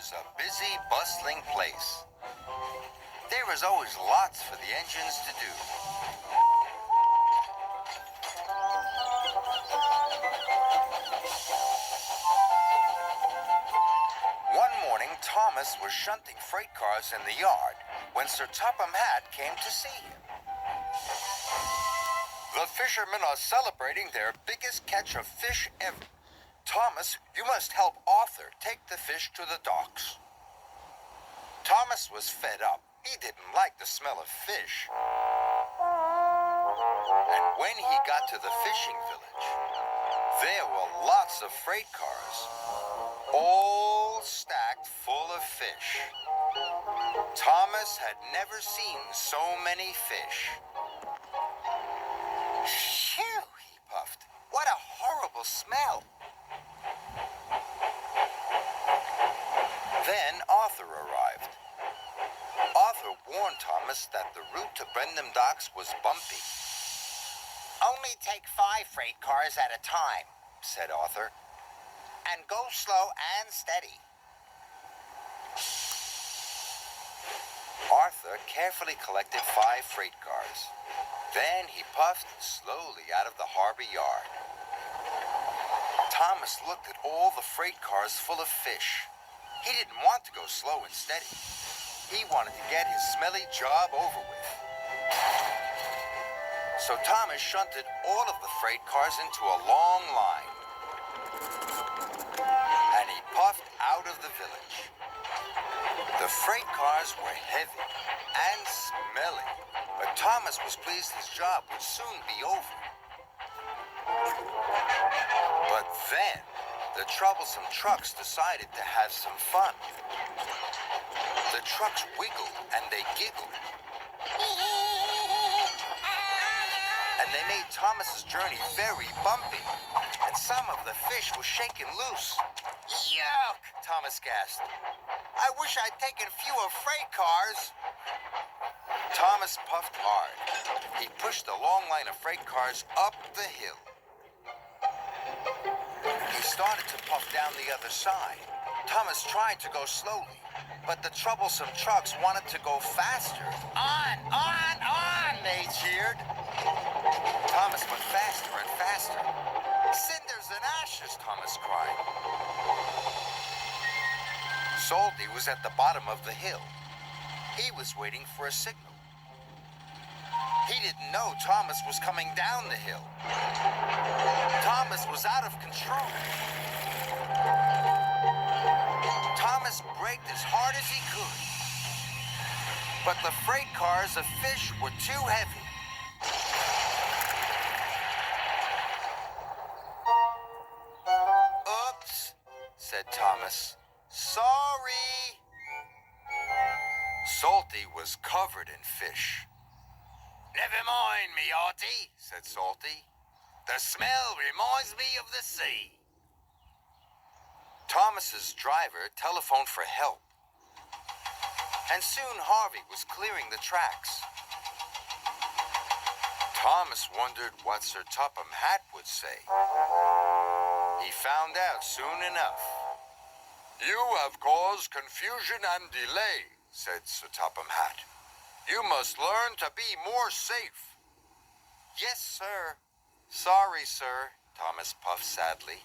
was a busy, bustling place. There was always lots for the engines to do. One morning, Thomas was shunting freight cars in the yard when Sir Topham Hatt came to see him. The fishermen are celebrating their biggest catch of fish ever. Thomas, you must help Arthur take the fish to the docks. Thomas was fed up. He didn't like the smell of fish. And when he got to the fishing village, there were lots of freight cars, all stacked full of fish. Thomas had never seen so many fish. Phew, he puffed. What a horrible smell. Then Arthur arrived. Arthur warned Thomas that the route to Brendam Docks was bumpy. Only take 5 freight cars at a time, said Arthur, and go slow and steady. Arthur carefully collected 5 freight cars. Then he puffed slowly out of the harbor yard. Thomas looked at all the freight cars full of fish. He didn't want to go slow and steady. He wanted to get his smelly job over with. So Thomas shunted all of the freight cars into a long line. And he puffed out of the village. The freight cars were heavy and smelly, but Thomas was pleased his job would soon be over. But then, the troublesome trucks decided to have some fun. The trucks wiggled and they giggled. And they made Thomas's journey very bumpy, and some of the fish were shaken loose. Yuck, Thomas gasped. I wish I'd taken fewer freight cars. Thomas puffed hard. He pushed the long line of freight cars up the hill. He started to puff down the other side. Thomas tried to go slowly, but the troublesome trucks wanted to go faster. On, they cheered. Thomas went faster and faster. Cinders and ashes, Thomas cried. Salty was at the bottom of the hill. He was waiting for a signal. He didn't know Thomas was coming down the hill. Thomas was out of control. Thomas braked as hard as he could. But the freight cars of fish were too heavy. Oops, said Thomas. Sorry. Salty was covered in fish. Never mind me, Artie, said Salty. The smell reminds me of the sea. Thomas's driver telephoned for help. And soon Harvey was clearing the tracks. Thomas wondered what Sir Topham Hatt would say. He found out soon enough. You have caused confusion and delay, said Sir Topham Hatt. You must learn to be more safe. Yes, sir. Sorry, sir, Thomas puffed sadly.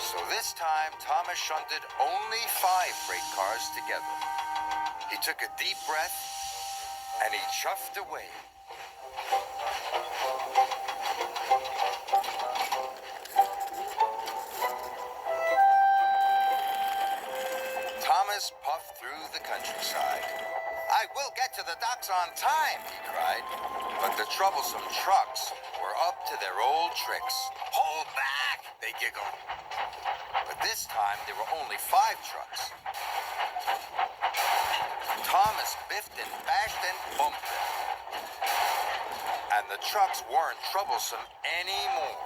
So this time, Thomas shunted only 5 freight cars together. He took a deep breath, and he chuffed away. Thomas puffed through the countryside. I will get to the docks on time, he cried. But the troublesome trucks were up to their old tricks. Hold back, they giggled. But this time there were only 5 trucks. Thomas biffed and bashed and bumped them. And the trucks weren't troublesome anymore.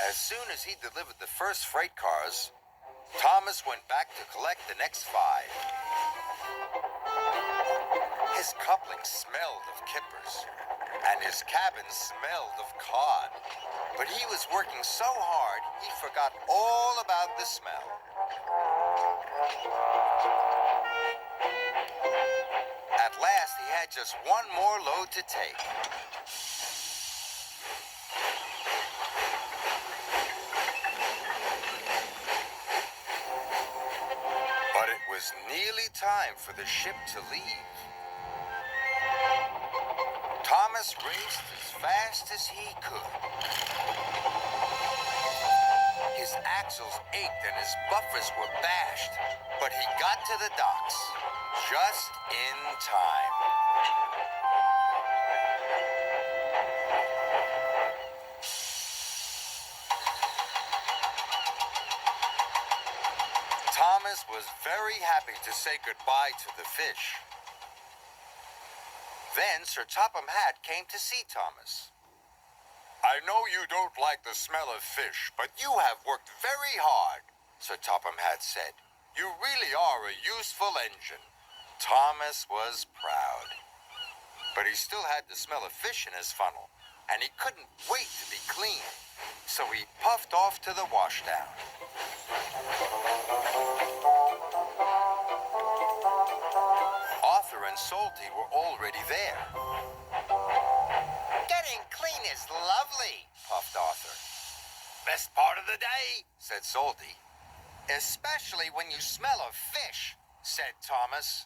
As soon as he delivered the first freight cars, Thomas went back to collect the next 5. His coupling smelled of kippers, and his cabin smelled of cod. But he was working so hard, he forgot all about the smell. At last, he had just one more load to take. But it was nearly time for the ship to leave. Thomas raced as fast as he could. His axles ached and his buffers were bashed, but he got to the docks just in time. Thomas was very happy to say goodbye to the fish. Then Sir Topham Hatt came to see Thomas. "I know you don't like the smell of fish, but you have worked very hard," Sir Topham Hatt said. "You really are a useful engine." Thomas was proud. But he still had the smell of fish in his funnel, and he couldn't wait to be clean. So he puffed off to the washdown. Arthur and Salty were already there. "Getting clean is lovely," puffed Arthur. "Best part of the day," said Salty. "Especially when you smell of fish," said Thomas.